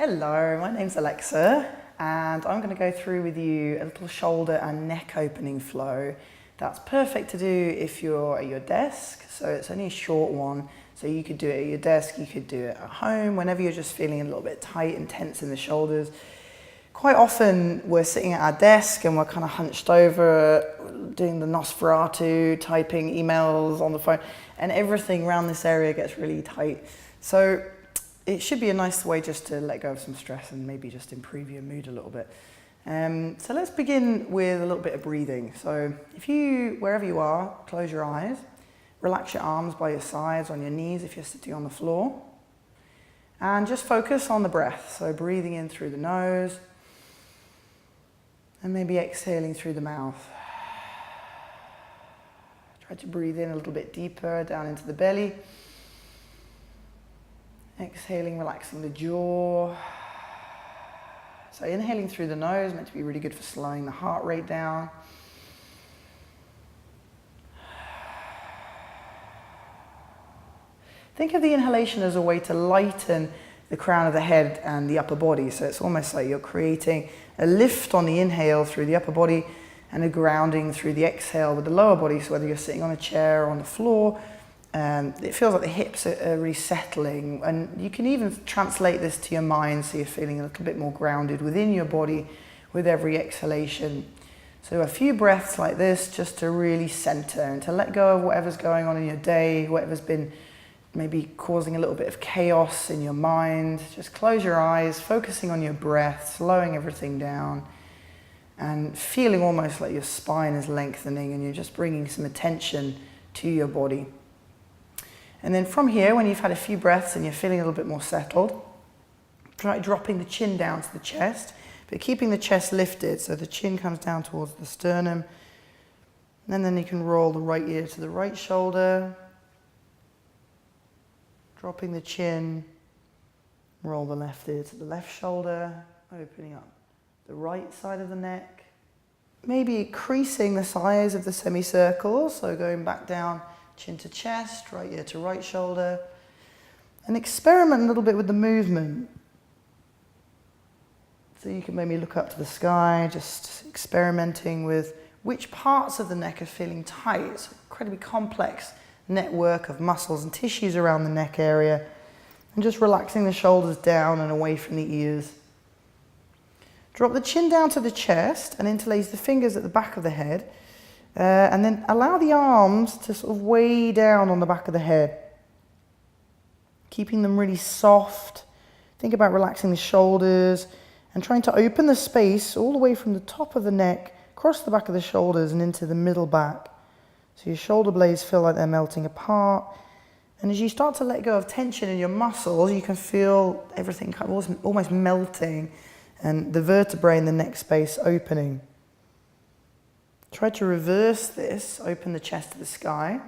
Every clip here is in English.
Hello, my name's Alexa and I'm going to go through with you a little shoulder and neck opening flow that's perfect to do if you're at your desk. So it's only a short one, so you could do it at your desk, you could do it at home, whenever you're just feeling a little bit tight and tense in the shoulders. Quite often we're sitting at our desk and we're kind of hunched over doing the Nosferatu, typing emails on the phone, and everything around this area gets really tight. So it should be a nice way just to let go of some stress and maybe just improve your mood a little bit. So let's begin with a little bit of breathing. So if you, wherever you are, close your eyes, relax your arms by your sides, on your knees if you're sitting on the floor, and just focus on the breath. So breathing in through the nose and maybe exhaling through the mouth. Try to breathe in a little bit deeper down into the belly. Exhaling, relaxing the jaw. So inhaling through the nose, meant to be really good for slowing the heart rate down. Think of the inhalation as a way to lighten the crown of the head and the upper body. So it's almost like you're creating a lift on the inhale through the upper body and a grounding through the exhale with the lower body. So whether you're sitting on a chair or on the floor, it feels like the hips are resettling, and you can even translate this to your mind so you're feeling a little bit more grounded within your body with every exhalation. So a few breaths like this just to really center and to let go of whatever's going on in your day, whatever's been maybe causing a little bit of chaos in your mind. Just close your eyes, focusing on your breath, slowing everything down and feeling almost like your spine is lengthening and you're just bringing some attention to your body. And then from here, when you've had a few breaths and you're feeling a little bit more settled, try dropping the chin down to the chest, but keeping the chest lifted so the chin comes down towards the sternum. And then you can roll the right ear to the right shoulder, dropping the chin, roll the left ear to the left shoulder, opening up the right side of the neck. Maybe creasing the size of the semicircle, so going back down, chin to chest, right ear to right shoulder, and experiment a little bit with the movement. So you can maybe look up to the sky, just experimenting with which parts of the neck are feeling tight. It's an incredibly complex network of muscles and tissues around the neck area, and just relaxing the shoulders down and away from the ears. Drop the chin down to the chest and interlace the fingers at the back of the head. And then allow the arms to sort of weigh down on the back of the head, keeping them really soft. Think about relaxing the shoulders and trying to open the space all the way from the top of the neck, across the back of the shoulders and into the middle back. So your shoulder blades feel like they're melting apart. And as you start to let go of tension in your muscles, you can feel everything kind of almost melting and the vertebrae in the neck space opening. Try to reverse this, open the chest to the sky.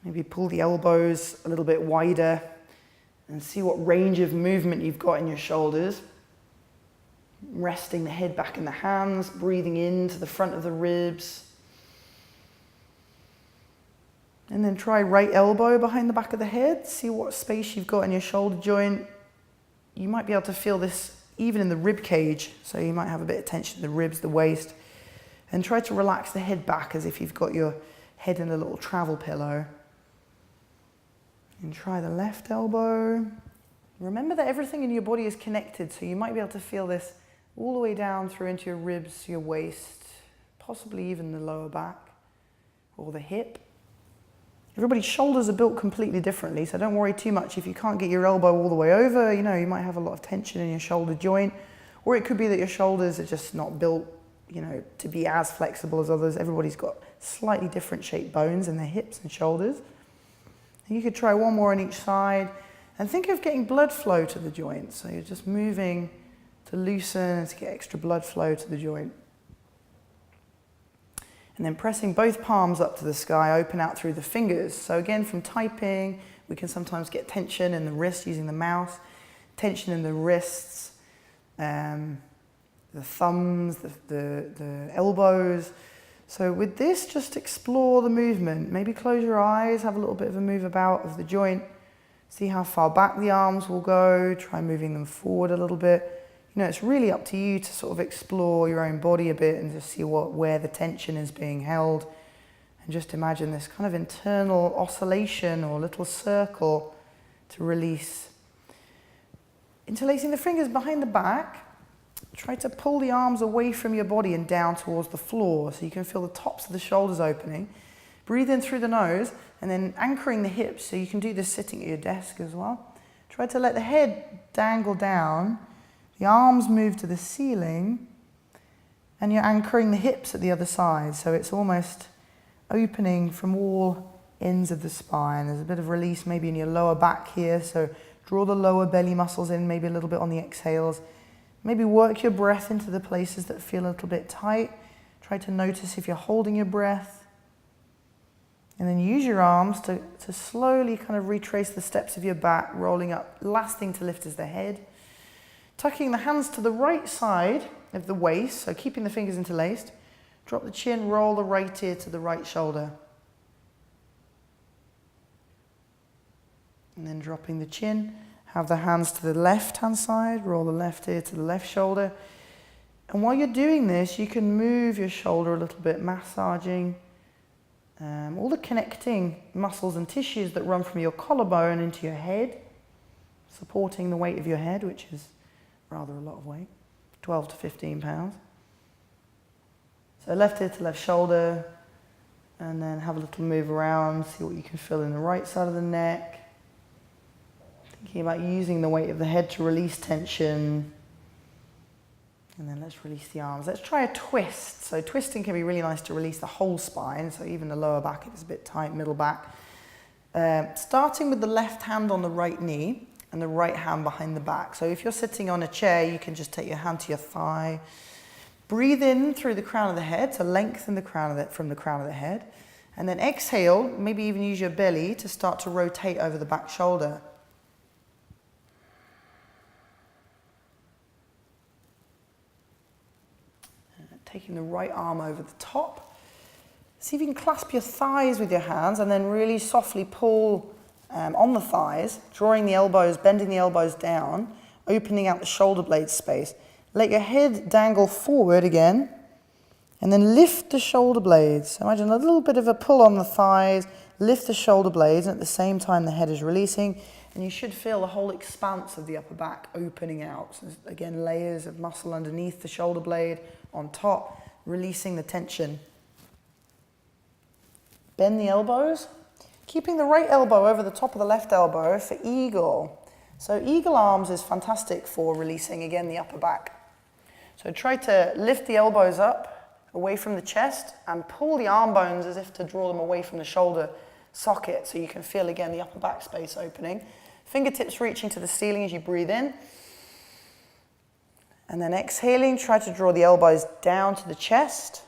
Maybe pull the elbows a little bit wider and see what range of movement you've got in your shoulders. Resting the head back in the hands, breathing into the front of the ribs. And then try right elbow behind the back of the head. See what space you've got in your shoulder joint. You might be able to feel this even in the rib cage, so you might have a bit of tension in the ribs, the waist, and try to relax the head back as if you've got your head in a little travel pillow. And try the left elbow. Remember that everything in your body is connected, so you might be able to feel this all the way down through into your ribs, your waist, possibly even the lower back or the hip. Everybody's shoulders are built completely differently, so don't worry too much if you can't get your elbow all the way over. You know, you might have a lot of tension in your shoulder joint, or it could be that your shoulders are just not built, you know, to be as flexible as others. Everybody's got slightly different shaped bones in their hips and shoulders. And you could try one more on each side, and think of getting blood flow to the joint. So you're just moving to loosen and to get extra blood flow to the joint. And then pressing both palms up to the sky, open out through the fingers. So again, from typing, we can sometimes get tension in the wrist using the mouse, tension in the wrists, the thumbs, the elbows. So with this, just explore the movement. Maybe close your eyes, have a little bit of a move about of the joint. See how far back the arms will go. Try moving them forward a little bit. You know, it's really up to you to sort of explore your own body a bit and just see where the tension is being held. And just imagine this kind of internal oscillation or little circle to release. Interlacing the fingers behind the back. Try to pull the arms away from your body and down towards the floor so you can feel the tops of the shoulders opening. Breathe in through the nose and then anchoring the hips, so you can do this sitting at your desk as well. Try to let the head dangle down, the arms move to the ceiling, and you're anchoring the hips at the other side, so it's almost opening from all ends of the spine. There's a bit of release maybe in your lower back here, so draw the lower belly muscles in, maybe a little bit on the exhales. Maybe work your breath into the places that feel a little bit tight. Try to notice if you're holding your breath. And then use your arms to slowly kind of retrace the steps of your back, rolling up. Last thing to lift is the head. Tucking the hands to the right side of the waist, so keeping the fingers interlaced. Drop the chin, roll the right ear to the right shoulder. And then dropping the chin, have the hands to the left-hand side, roll the left ear to the left shoulder. And while you're doing this, you can move your shoulder a little bit, massaging all the connecting muscles and tissues that run from your collarbone into your head, supporting the weight of your head, which is rather a lot of weight, 12 to 15 pounds. So left ear to left shoulder, and then have a little move around, see what you can feel in the right side of the neck. Thinking about using the weight of the head to release tension. And then let's release the arms. Let's try a twist. So twisting can be really nice to release the whole spine, so even the lower back is a bit tight, middle back. Starting with the left hand on the right knee and the right hand behind the back. So if you're sitting on a chair, you can just take your hand to your thigh. Breathe in through the crown of the head to lengthen the crown of it from the crown of the head. And then exhale, maybe even use your belly to start to rotate over the back shoulder. Taking the right arm over the top. See if you can clasp your thighs with your hands and then really softly pull on the thighs, drawing the elbows, bending the elbows down, opening out the shoulder blade space. Let your head dangle forward again and then lift the shoulder blades. Imagine a little bit of a pull on the thighs, lift the shoulder blades, and at the same time the head is releasing, and you should feel the whole expanse of the upper back opening out. So again, layers of muscle underneath the shoulder blade, on top, releasing the tension. Bend the elbows, keeping the right elbow over the top of the left elbow for eagle. So eagle arms is fantastic for releasing, again, the upper back. So try to lift the elbows up, away from the chest, and pull the arm bones as if to draw them away from the shoulder socket, so you can feel, again, the upper back space opening. Fingertips reaching to the ceiling as you breathe in. And then exhaling, try to draw the elbows down to the chest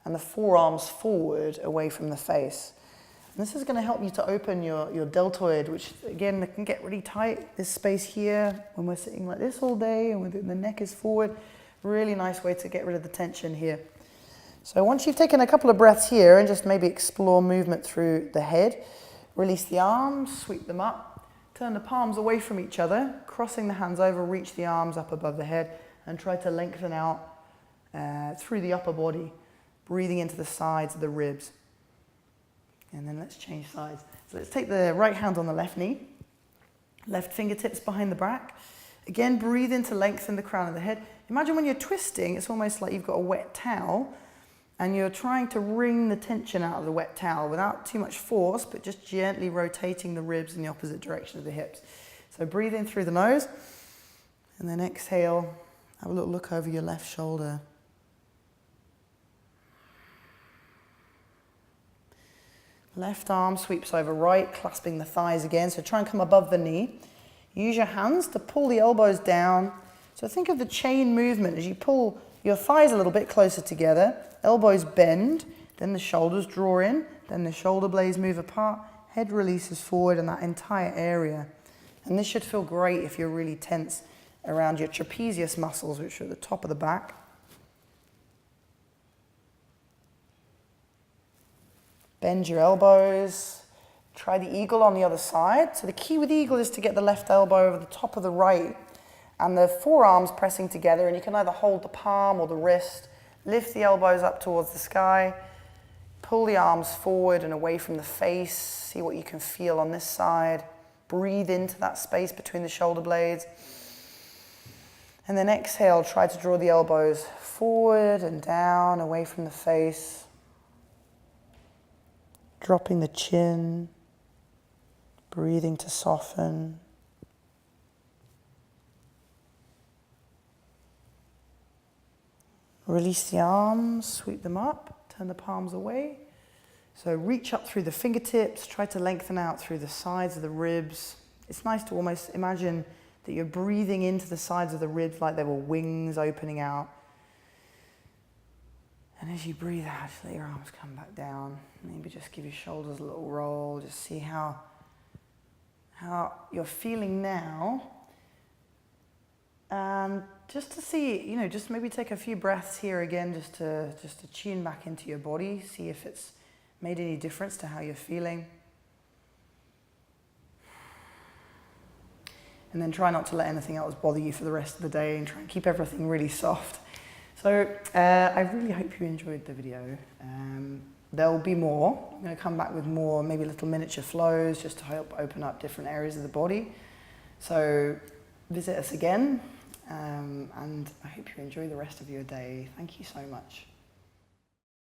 and the forearms forward away from the face. And this is going to help you to open your deltoid, which again can get really tight, this space here, when we're sitting like this all day and the neck is forward. Really nice way to get rid of the tension here. So once you've taken a couple of breaths here and just maybe explore movement through the head, release the arms, sweep them up. Turn the palms away from each other, crossing the hands over, reach the arms up above the head, and try to lengthen out through the upper body, breathing into the sides of the ribs. And then let's change sides. So let's take the right hand on the left knee, left fingertips behind the back. Again, breathe in to lengthen the crown of the head. Imagine when you're twisting, it's almost like you've got a wet towel, and you're trying to wring the tension out of the wet towel without too much force, but just gently rotating the ribs in the opposite direction of the hips. So breathe in through the nose, and then exhale. Have a little look over your left shoulder. Left arm sweeps over right, clasping the thighs again. So try and come above the knee. Use your hands to pull the elbows down. So think of the chain movement as you pull your thighs a little bit closer together. Elbows bend, then the shoulders draw in, then the shoulder blades move apart, head releases forward, and that entire area. And this should feel great if you're really tense around your trapezius muscles, which are at the top of the back. Bend your elbows, Try the eagle on the other side. So the key with the eagle is to get the left elbow over the top of the right and the forearms pressing together, and you can either hold the palm or the wrist, lift the elbows up towards the sky, pull the arms forward and away from the face, see what you can feel on this side. Breathe into that space between the shoulder blades. And then exhale, try to draw the elbows forward and down, away from the face. Dropping the chin, breathing to soften. Release the arms, sweep them up, turn the palms away. So reach up through the fingertips, try to lengthen out through the sides of the ribs. It's nice to almost imagine that you're breathing into the sides of the ribs like they were wings opening out. And as you breathe out, just let your arms come back down. Maybe just give your shoulders a little roll, just see how you're feeling now. And just to see, just maybe take a few breaths here again, just to tune back into your body, see if it's made any difference to how you're feeling. And then try not to let anything else bother you for the rest of the day, and try and keep everything really soft. So I really hope you enjoyed the video. There'll be more. I'm going to come back with more, maybe little miniature flows, just to help open up different areas of the body. So visit us again. And I hope you enjoy the rest of your day. Thank you so much.